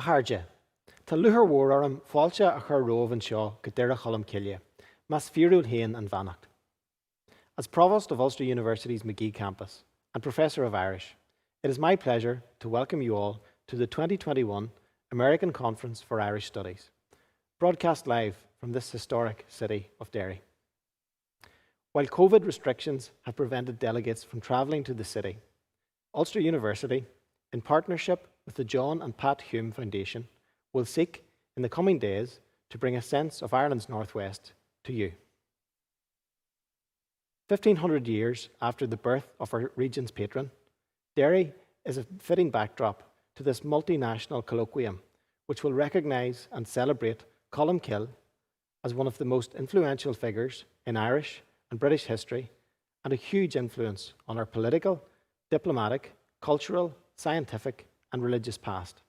Caharja, Tá luthar mhór orm fáilte a chur romh an seo go deireadh Colm Cille, mas fíorúil haon an bheannacht. As Provost of Ulster University's Magee campus and Professor of Irish, it is my pleasure to welcome you all to the 2021 American Conference for Irish Studies, broadcast live from this historic city of Derry. While COVID restrictions have prevented delegates from travelling to the city, Ulster University, in partnership with the John and Pat Hume Foundation, will seek in the coming days to bring a sense of Ireland's northwest to you. 1500 years after the birth of our region's patron, Derry is a fitting backdrop to this multinational colloquium, which will recognise and celebrate Colm Kill as one of the most influential figures in Irish and British history and a huge influence on our political, diplomatic, cultural, scientific and religious past.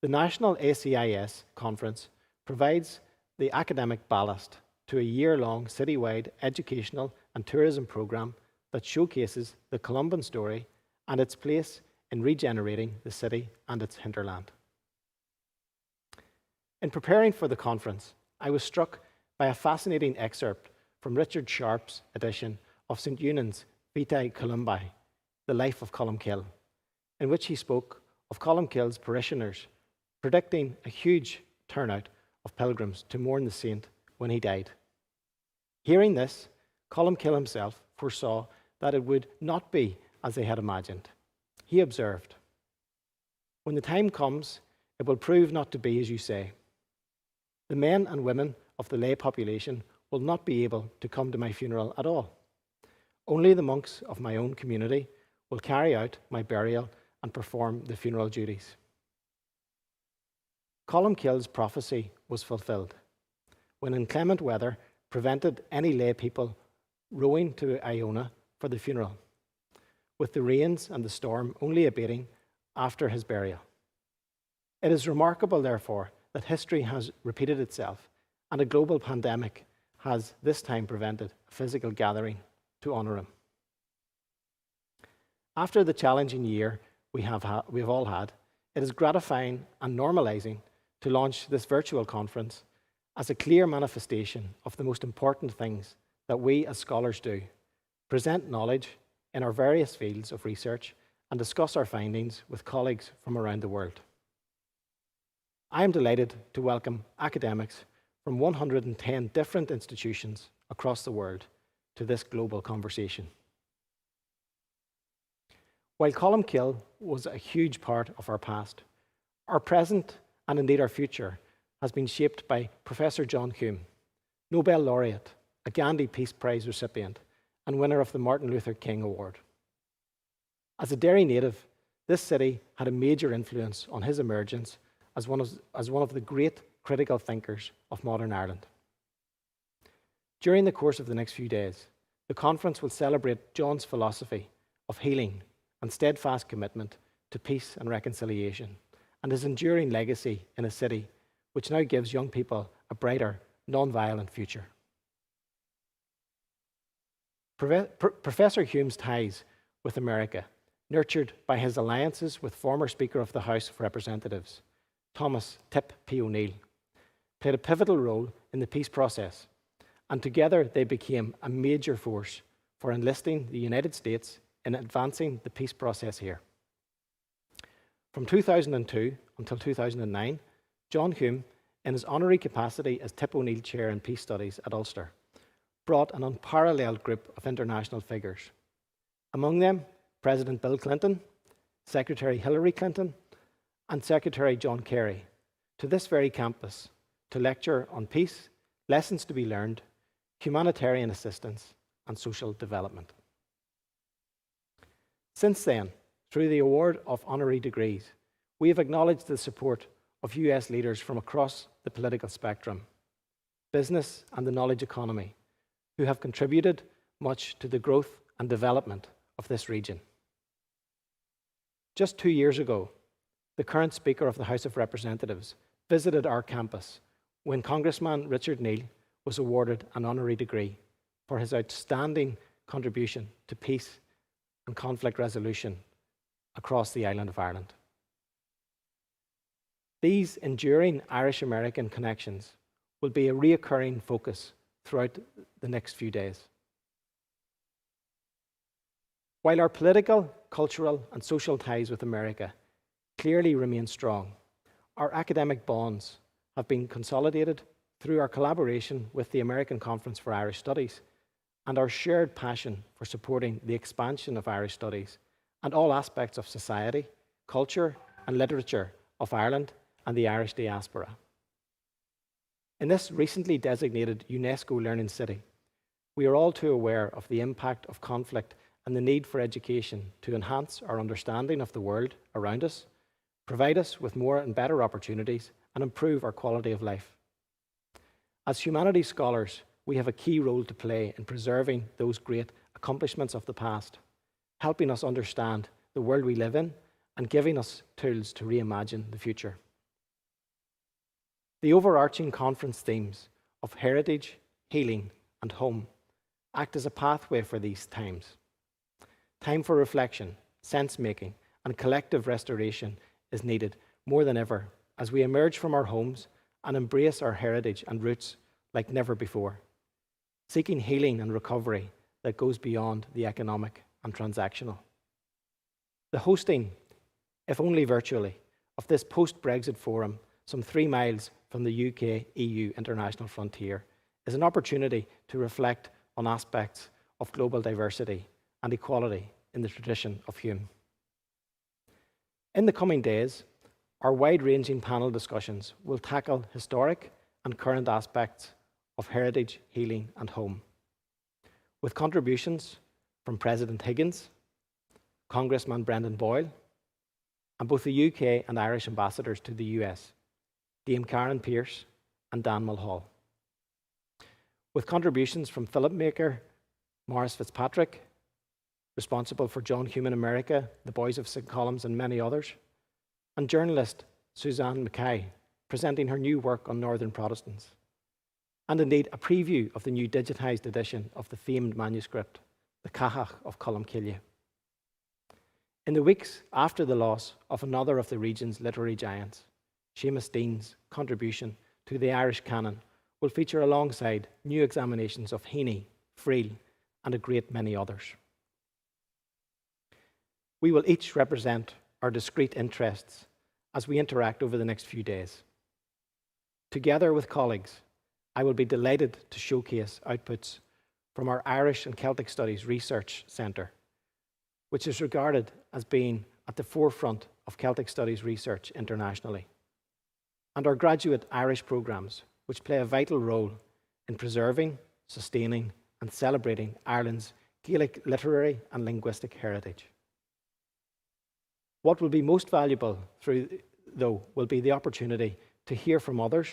The National ACIS conference provides the academic ballast to a year-long citywide educational and tourism programme that showcases the Columban story and its place in regenerating the city and its hinterland. In preparing for the conference, I was struck by a fascinating excerpt from Richard Sharp's edition of St. Eunan's Vitae Columbae, The Life of Colm Kill, in which he spoke of Colm Kill's parishioners, predicting a huge turnout of pilgrims to mourn the saint when he died. Hearing this, Colm Kill himself foresaw that it would not be as they had imagined. He observed, "When the time comes, it will prove not to be as you say. The men and women of the lay population will not be able to come to my funeral at all. Only the monks of my own community will carry out my burial and perform the funeral duties." Colm Kill's prophecy was fulfilled when inclement weather prevented any lay people rowing to Iona for the funeral, with the rains and the storm only abating after his burial. It is remarkable, therefore, that history has repeated itself and a global pandemic has this time prevented a physical gathering to honour him. After the challenging year we have all had, it is gratifying and normalising to launch this virtual conference as a clear manifestation of the most important things that we as scholars do: present knowledge in our various fields of research and discuss our findings with colleagues from around the world. I am delighted to welcome academics from 110 different institutions across the world to this global conversation. While Colm Kill was a huge part of our past, our present and indeed our future has been shaped by Professor John Hume, Nobel laureate, a Gandhi Peace Prize recipient, and winner of the Martin Luther King Award. As a Derry native, this city had a major influence on his emergence as one of the great critical thinkers of modern Ireland. During the course of the next few days, the conference will celebrate John's philosophy of healing and steadfast commitment to peace and reconciliation, and his enduring legacy in a city which now gives young people a brighter, non-violent future. Professor Hume's ties with America, nurtured by his alliances with former Speaker of the House of Representatives, Thomas Tip P. O'Neill, played a pivotal role in the peace process, and together they became a major force for enlisting the United States in advancing the peace process here. From 2002 until 2009, John Hume, in his honorary capacity as Tip O'Neill Chair in Peace Studies at Ulster, brought an unparalleled group of international figures. Among them, President Bill Clinton, Secretary Hillary Clinton, and Secretary John Kerry, to this very campus to lecture on peace, lessons to be learned, humanitarian assistance, and social development. Since then, through the award of honorary degrees, we have acknowledged the support of US leaders from across the political spectrum, business and the knowledge economy, who have contributed much to the growth and development of this region. Just 2 years ago, the current Speaker of the House of Representatives visited our campus when Congressman Richard Neal was awarded an honorary degree for his outstanding contribution to peace and conflict resolution across the island of Ireland. These enduring Irish-American connections will be a reoccurring focus throughout the next few days. While our political, cultural, and social ties with America clearly remain strong, our academic bonds have been consolidated through our collaboration with the American Conference for Irish Studies and our shared passion for supporting the expansion of Irish studies and all aspects of society, culture, and literature of Ireland and the Irish diaspora. In this recently designated UNESCO Learning City, we are all too aware of the impact of conflict and the need for education to enhance our understanding of the world around us, provide us with more and better opportunities, and improve our quality of life. As humanities scholars, we have a key role to play in preserving those great accomplishments of the past, helping us understand the world we live in and giving us tools to reimagine the future. The overarching conference themes of heritage, healing, and home act as a pathway for these times. Time for reflection, sense-making, and collective restoration is needed more than ever as we emerge from our homes and embrace our heritage and roots like never before, seeking healing and recovery that goes beyond the economic and transactional. The hosting, if only virtually, of this post-Brexit forum, some 3 miles from the UK-EU international frontier, is an opportunity to reflect on aspects of global diversity and equality in the tradition of Hume. In the coming days, our wide-ranging panel discussions will tackle historic and current aspects of heritage, healing, and home, with contributions from President Higgins, Congressman Brendan Boyle, and both the UK and Irish ambassadors to the US, Dame Karen Pearce and Dan Mulhall, with contributions from Philip Maker, Maurice Fitzpatrick, responsible for John Hume in America, The Boys of St. Columns, and many others, and journalist Suzanne Mackay, presenting her new work on Northern Protestants, and indeed a preview of the new digitised edition of the famed manuscript, the Cathach of Columcille. In the weeks after the loss of another of the region's literary giants, Seamus Dean's contribution to the Irish canon will feature alongside new examinations of Heaney, Friel, and a great many others. We will each represent our discrete interests as we interact over the next few days. Together with colleagues, I will be delighted to showcase outputs from our Irish and Celtic Studies Research Centre, which is regarded as being at the forefront of Celtic Studies research internationally, and our graduate Irish programmes, which play a vital role in preserving, sustaining, and celebrating Ireland's Gaelic literary and linguistic heritage. What will be most valuable though, will be the opportunity to hear from others,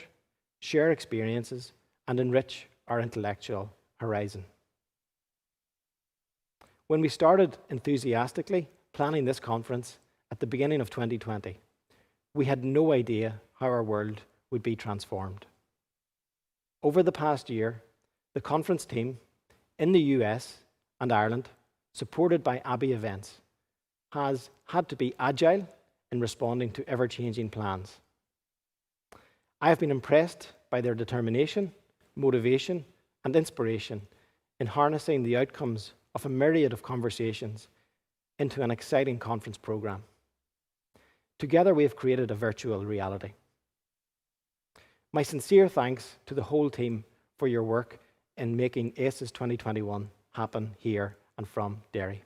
share experiences, and enrich our intellectual horizon. When we started enthusiastically planning this conference at the beginning of 2020, we had no idea how our world would be transformed. Over the past year, the conference team in the US and Ireland, supported by Abbey Events, has had to be agile in responding to ever-changing plans. I have been impressed by their determination, motivation, and inspiration in harnessing the outcomes of a myriad of conversations into an exciting conference program. Together, we have created a virtual reality. My sincere thanks to the whole team for your work in making ACIS 2021 happen here and from Derry.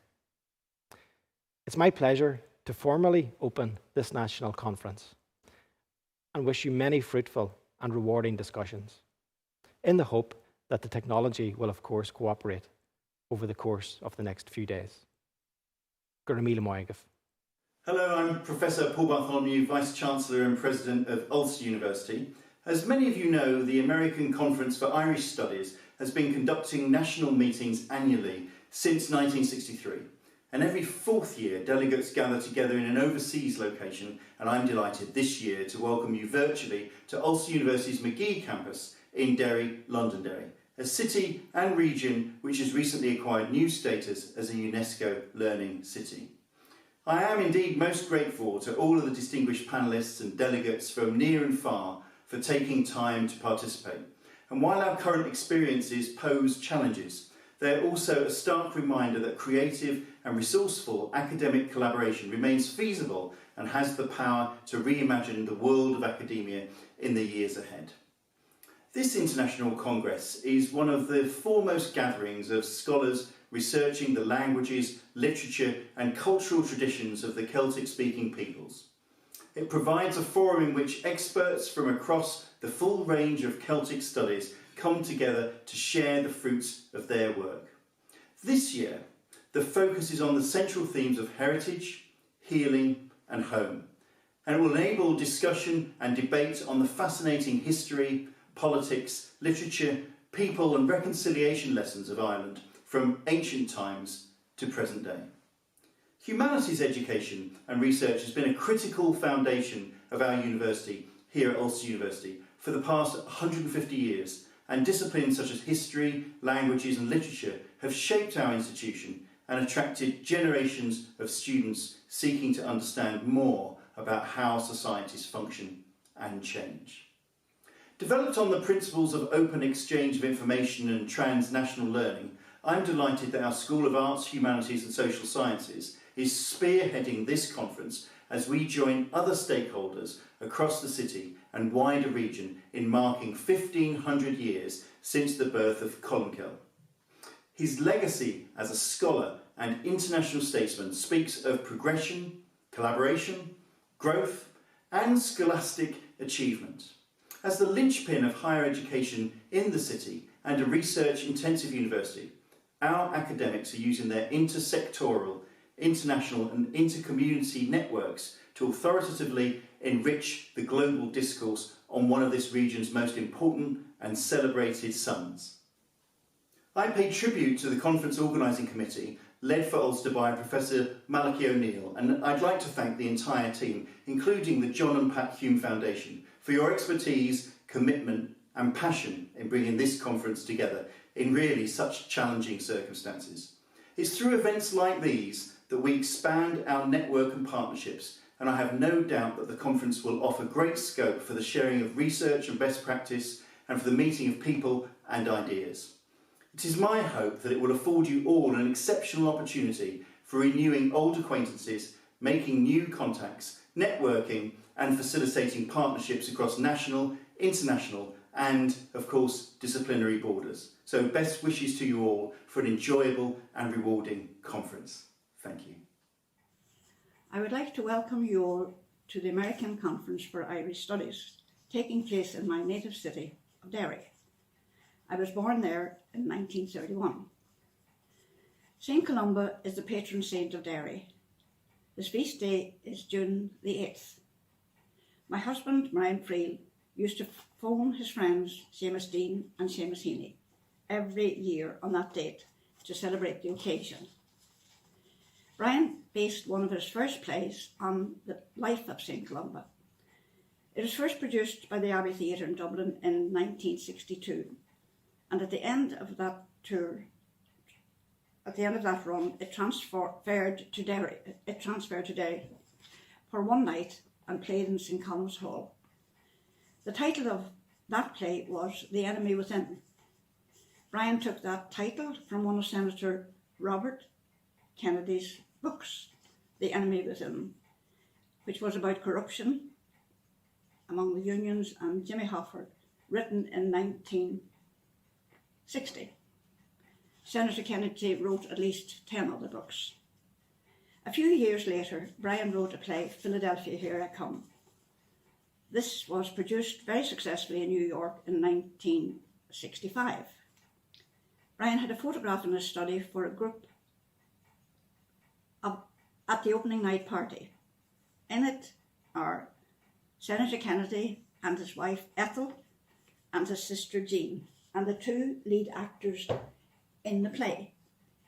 It's my pleasure to formally open this national conference and wish you many fruitful and rewarding discussions, in the hope that the technology will, of course, cooperate over the course of the next few days. Gurmila Moigaf. Hello, I'm Professor Paul Bartholomew, Vice-Chancellor and President of Ulster University. As many of you know, the American Conference for Irish Studies has been conducting national meetings annually since 1963. And every 4th year, delegates gather together in an overseas location, and I'm delighted this year to welcome you virtually to Ulster University's Magee campus in Derry, Londonderry, a city and region which has recently acquired new status as a UNESCO Learning City. I am indeed most grateful to all of the distinguished panellists and delegates from near and far for taking time to participate. And while our current experiences pose challenges, they're also a stark reminder that creative and resourceful academic collaboration remains feasible and has the power to reimagine the world of academia in the years ahead. This International Congress is one of the foremost gatherings of scholars researching the languages, literature and cultural traditions of the Celtic-speaking peoples. It provides a forum in which experts from across the full range of Celtic studies come together to share the fruits of their work. This year, the focus is on the central themes of heritage, healing and home, and it will enable discussion and debate on the fascinating history, politics, literature, people and reconciliation lessons of Ireland from ancient times to present day. Humanities education and research has been a critical foundation of our university here at Ulster University for the past 150 years, and disciplines such as history, languages and literature have shaped our institution and attracted generations of students seeking to understand more about how societies function and change. Developed on the principles of open exchange of information and transnational learning, I'm delighted that our School of Arts, Humanities and Social Sciences is spearheading this conference as we join other stakeholders across the city and wider region in marking 1500 years since the birth of Columcille. His legacy as a scholar and international statesman speaks of progression, collaboration, growth and scholastic achievement. As the linchpin of higher education in the city and a research-intensive university, our academics are using their intersectoral, international and inter-community networks to authoritatively enrich the global discourse on one of this region's most important and celebrated sons. I pay tribute to the conference organising committee led for Ulster by Professor Malachy O'Neill, and I'd like to thank the entire team, including the John and Pat Hume Foundation, for your expertise, commitment and passion in bringing this conference together in really such challenging circumstances. It's through events like these that we expand our network and partnerships, and I have no doubt that the conference will offer great scope for the sharing of research and best practice and for the meeting of people and ideas. It is my hope that it will afford you all an exceptional opportunity for renewing old acquaintances, making new contacts, networking and facilitating partnerships across national, international and, of course, disciplinary borders. So best wishes to you all for an enjoyable and rewarding conference. Thank you. I would like to welcome you all to the American Conference for Irish Studies, taking place in my native city of Derry. I was born there in 1931. St. Columba is the patron saint of Derry. His feast day is June the 8th. My husband, Brian Friel, used to phone his friends Seamus Dean and Seamus Heaney every year on that date to celebrate the occasion. Brian based one of his first plays on the life of St. Columba. It was first produced by the Abbey Theatre in Dublin in 1962, and at the end of that tour, at the end of that run, it transferred to Derry for one night and played in St. Columba's Hall. The title of that play was The Enemy Within. Brian took that title from one of Senator Robert Kennedy's books, The Enemy Within, which was about corruption among the unions and Jimmy Hoffa, written in 1960. Senator Kennedy wrote at least 10 other books. A few years later, Brian wrote a play, Philadelphia, Here I Come. This was produced very successfully in New York in 1965. Brian had a photograph in his study for a group at the opening night party. In it are Senator Kennedy and his wife Ethel and his sister Jean, and the two lead actors in the play.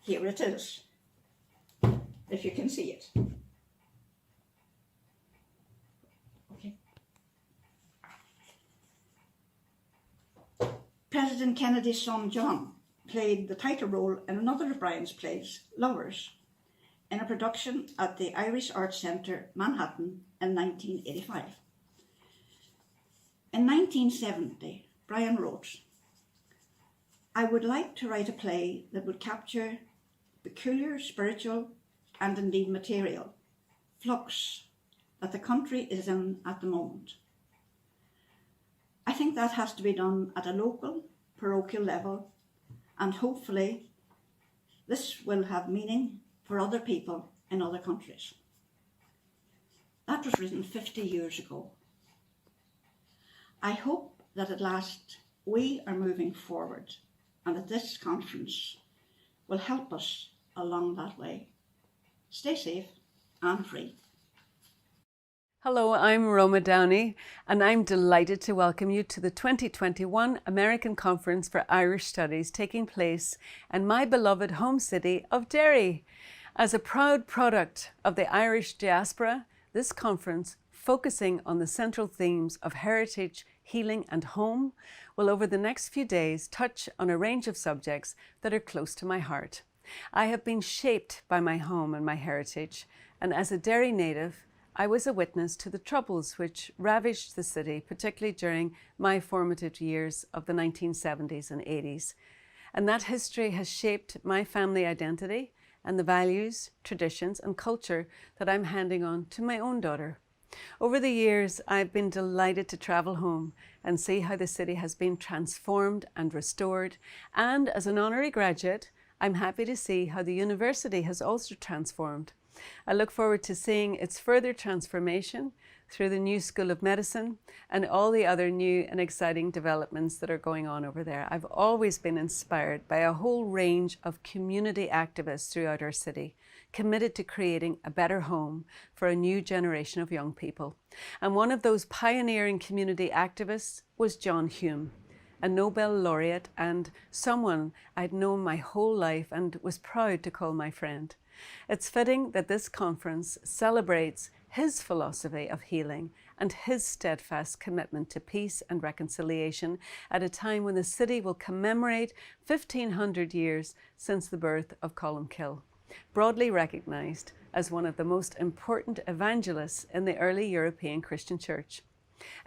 Here it is, if you can see it. Okay. President Kennedy's son John played the title role in another of Brian's plays, Lovers. in a production at the Irish Arts Centre, Manhattan, in 1985. In 1970, Brian wrote, "I would like to write a play that would capture peculiar spiritual and indeed material flux that the country is in at the moment. I think that has to be done at a local, parochial level, and hopefully this will have meaning for other people in other countries." That was written 50 years ago. I hope that at last we are moving forward and that this conference will help us along that way. Stay safe and free. Hello, I'm Roma Downey, and I'm delighted to welcome you to the 2021 American Conference for Irish Studies taking place in my beloved home city of Derry. As a proud product of the Irish diaspora, this conference, focusing on the central themes of heritage, healing and home, will over the next few days touch on a range of subjects that are close to my heart. I have been shaped by my home and my heritage, and as a Derry native, I was a witness to the troubles which ravaged the city, particularly during my formative years of the 1970s and 80s. And that history has shaped my family identity and the values, traditions and culture that I'm handing on to my own daughter. Over the years, I've been delighted to travel home and see how the city has been transformed and restored. And as an honorary graduate, I'm happy to see how the university has also transformed. I look forward to seeing its further transformation through the new School of Medicine and all the other new and exciting developments that are going on over there. I've always been inspired by a whole range of community activists throughout our city, committed to creating a better home for a new generation of young people. And one of those pioneering community activists was John Hume, a Nobel laureate and someone I'd known my whole life and was proud to call my friend. It's fitting that this conference celebrates his philosophy of healing and his steadfast commitment to peace and reconciliation at a time when the city will commemorate 1,500 years since the birth of Columkill, broadly recognised as one of the most important evangelists in the early European Christian Church.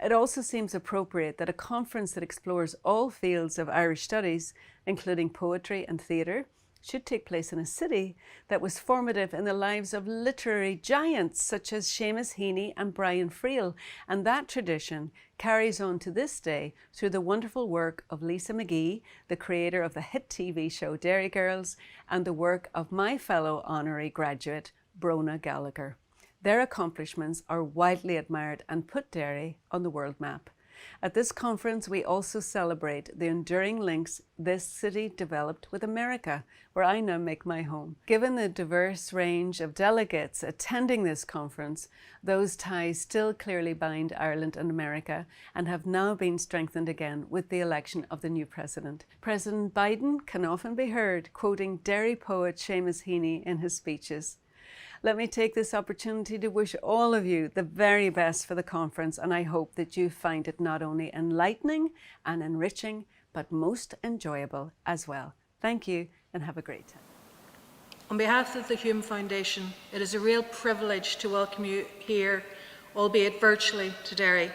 It also seems appropriate that a conference that explores all fields of Irish studies, including poetry and theatre, should take place in a city that was formative in the lives of literary giants such as Seamus Heaney and Brian Friel, and that tradition carries on to this day through the wonderful work of Lisa McGee, the creator of the hit TV show Derry Girls, and the work of my fellow honorary graduate, Brona Gallagher. Their accomplishments are widely admired and put Derry on the world map. At this conference, we also celebrate the enduring links this city developed with America, where I now make my home. Given the diverse range of delegates attending this conference, those ties still clearly bind Ireland and America and have now been strengthened again with the election of the new president. President Biden can often be heard quoting Derry poet Seamus Heaney in his speeches. Let me take this opportunity to wish all of you the very best for the conference, and I hope that you find it not only enlightening and enriching, but most enjoyable as well. Thank you and have a great time. On behalf of the Hume Foundation, it is a real privilege to welcome you here, albeit virtually, to Derry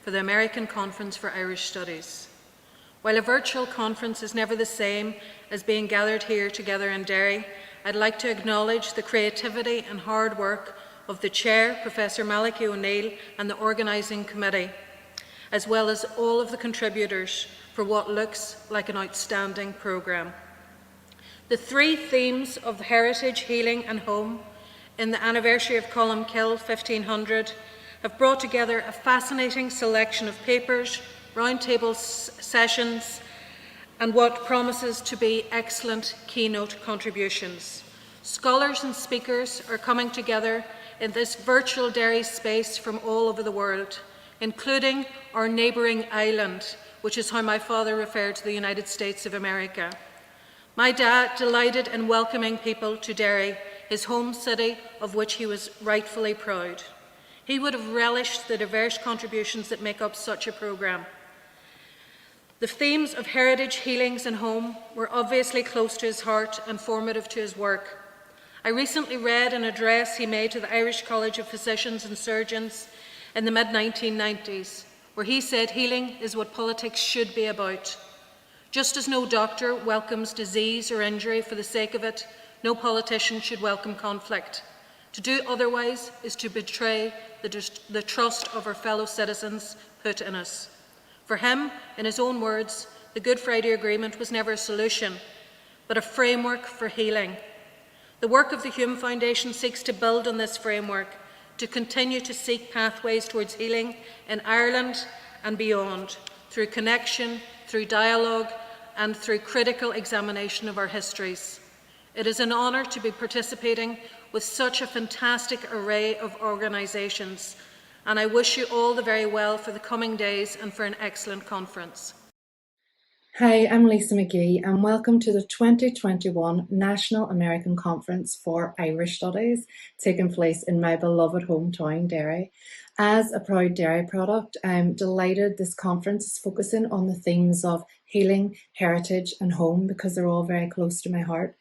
for the American Conference for Irish Studies. While a virtual conference is never the same as being gathered here together in Derry, I'd like to acknowledge the creativity and hard work of the Chair, Professor Malachy O'Neill, and the organising committee, as well as all of the contributors for what looks like an outstanding programme. The three themes of heritage, healing and home in the anniversary of Columkill 1500 have brought together a fascinating selection of papers, roundtable sessions, and what promises to be excellent keynote contributions. Scholars and speakers are coming together in this virtual Derry space from all over the world, including our neighbouring island, which is how my father referred to the United States of America. My dad delighted in welcoming people to Derry, his home city of which he was rightfully proud. He would have relished the diverse contributions that make up such a programme. The themes of heritage, healings and home were obviously close to his heart and formative to his work. I recently read an address he made to the Irish College of Physicians and Surgeons in the mid-1990s, where he said healing is what politics should be about. Just as no doctor welcomes disease or injury for the sake of it, no politician should welcome conflict. To do otherwise is to betray the trust of our fellow citizens put in us. For him, in his own words, the Good Friday Agreement was never a solution, but a framework for healing. The work of the Hume Foundation seeks to build on this framework, to continue to seek pathways towards healing in Ireland and beyond, through connection, through dialogue, and through critical examination of our histories. It is an honour to be participating with such a fantastic array of organisations, and I wish you all the very well for the coming days and for an excellent conference. Hi, I'm Lisa McGee and welcome to the 2021 National American Conference for Irish Studies, taking place in my beloved hometown, Derry. As a proud Derry product, I'm delighted this conference is focusing on the themes of healing, heritage and home because they're all very close to my heart.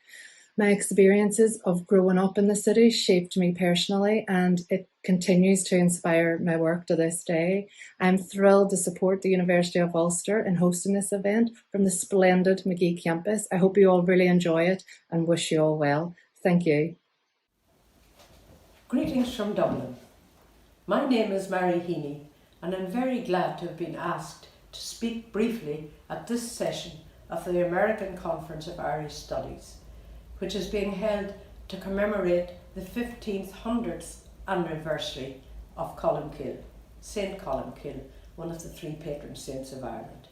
My experiences of growing up in the city shaped me personally and it continues to inspire my work to this day. I'm thrilled to support the University of Ulster in hosting this event from the splendid McGee campus. I hope you all really enjoy it and wish you all well. Thank you. Greetings from Dublin. My name is Mary Heaney and I'm very glad to have been asked to speak briefly at this session of the American Conference of Irish Studies, which is being held to commemorate the 1500th anniversary of Columkill, St. Columkill, one of the three patron saints of Ireland.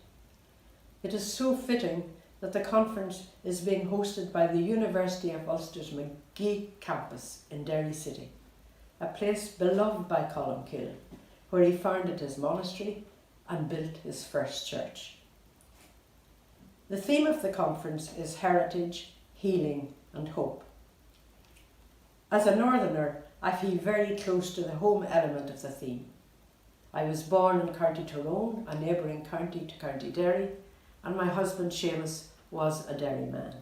It is so fitting that the conference is being hosted by the University of Ulster's McGee campus in Derry City, a place beloved by Columkill, where he founded his monastery and built his first church. The theme of the conference is heritage, healing and hope. As a northerner, I feel very close to the home element of the theme. I was born in County Tyrone, a neighbouring county to County Derry, and my husband Seamus was a Derry man.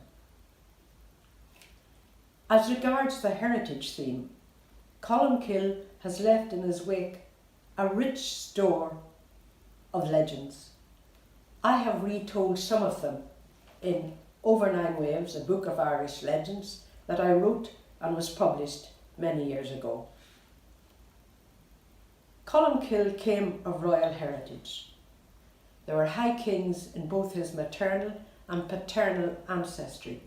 As regards the heritage theme, Columkill has left in his wake a rich store of legends. I have retold some of them in Over 9 Waves, a book of Irish legends that I wrote and was published many years ago. Columkill came of royal heritage. There were high kings in both his maternal and paternal ancestry,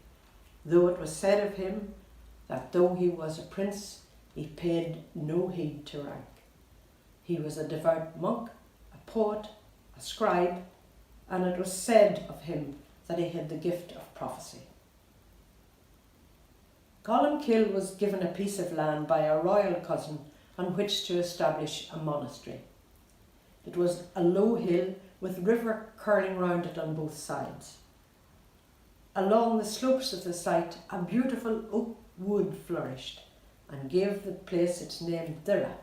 though it was said of him that though he was a prince, he paid no heed to rank. He was a devout monk, a poet, a scribe, and it was said of him that he had the gift of prophecy. Columkill was given a piece of land by a royal cousin on which to establish a monastery. It was a low hill with river curling round it on both sides. Along the slopes of the site, a beautiful oak wood flourished and gave the place its name Dira,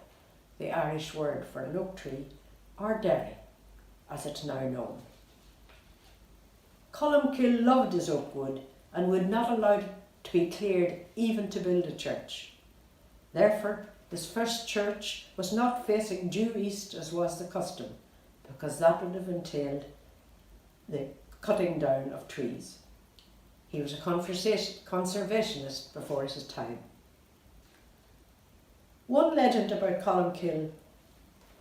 the Irish word for an oak tree, or Derry, as it's now known. Columkill loved his oak wood and would not allow it to be cleared even to build a church. Therefore, his first church was not facing due east as was the custom, because that would have entailed the cutting down of trees. He was a conservationist before his time. One legend about Columkill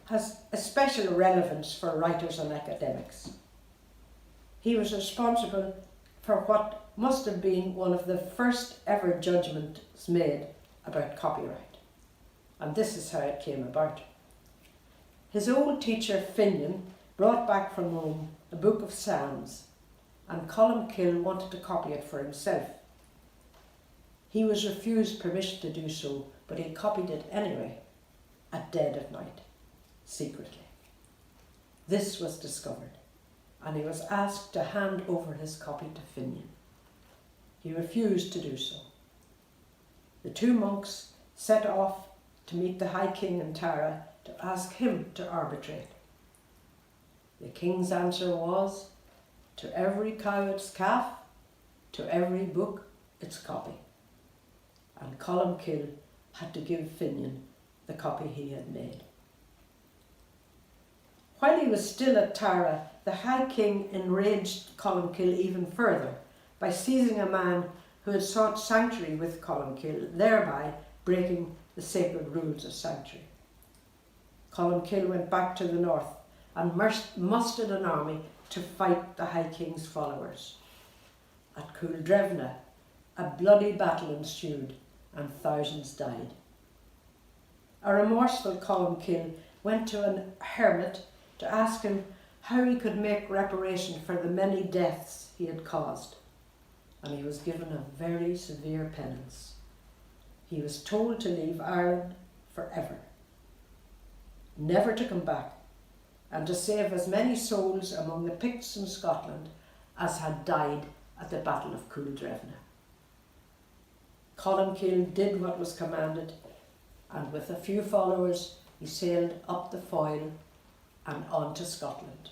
has a special relevance for writers and academics. He was responsible for what must have been one of the first ever judgments made about copyright. And this is how it came about. His old teacher Finian brought back from Rome a book of Psalms, and Columkill wanted to copy it for himself. He was refused permission to do so, but he copied it anyway, at dead of night, secretly. This was discovered, and he was asked to hand over his copy to Finian. He refused to do so. The two monks set off to meet the High King in Tara to ask him to arbitrate. The king's answer was, to every cow its calf, to every book its copy. and Columkill had to give Finian the copy he had made. While he was still at Tara, the High King enraged Columkill even further by seizing a man who had sought sanctuary with Columkill, thereby breaking the sacred rules of sanctuary. Columkill went back to the north and mustered an army to fight the High King's followers. At Culdrevna, a bloody battle ensued and thousands died. A remorseful Columkill went to an hermit to ask him how he could make reparation for the many deaths he had caused, and he was given a very severe penance. He was told to leave Ireland forever, never to come back, and to save as many souls among the Picts in Scotland as had died at the Battle of Culdrevna. Columkill did what was commanded, and with a few followers he sailed up the Foyle and on to Scotland.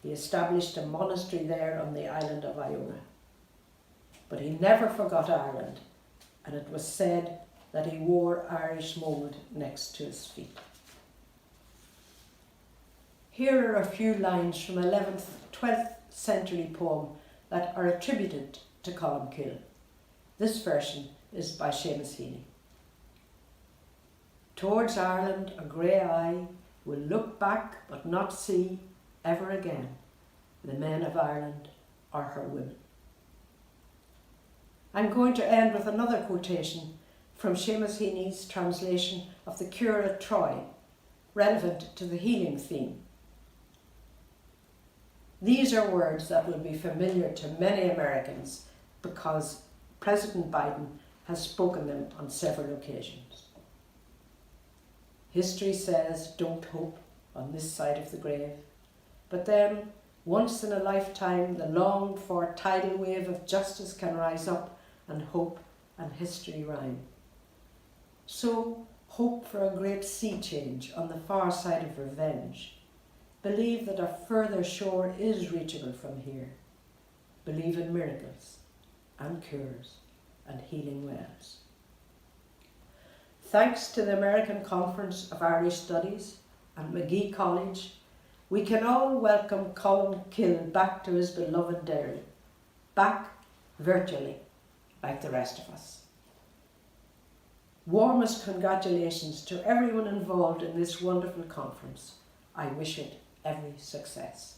He established a monastery there on the island of Iona. But he never forgot Ireland, and it was said that he wore Irish mould next to his feet. Here are a few lines from 11th, 12th century poem that are attributed to Columkill. This version is by Seamus Heaney. Towards Ireland a grey eye will look back but not see ever again the men of Ireland or her women. I'm going to end with another quotation from Seamus Heaney's translation of the Cure at Troy, relevant to the healing theme. These are words that will be familiar to many Americans because President Biden has spoken them on several occasions. History says, don't hope on this side of the grave. But then, once in a lifetime, the longed for tidal wave of justice can rise up and hope and history rhyme. So, hope for a great sea change on the far side of revenge. Believe that a further shore is reachable from here. Believe in miracles and cures and healing wells. Thanks to the American Conference of Irish Studies and Magee College, we can all welcome Columkill back to his beloved Derry, back virtually like the rest of us. Warmest congratulations to everyone involved in this wonderful conference. I wish it every success.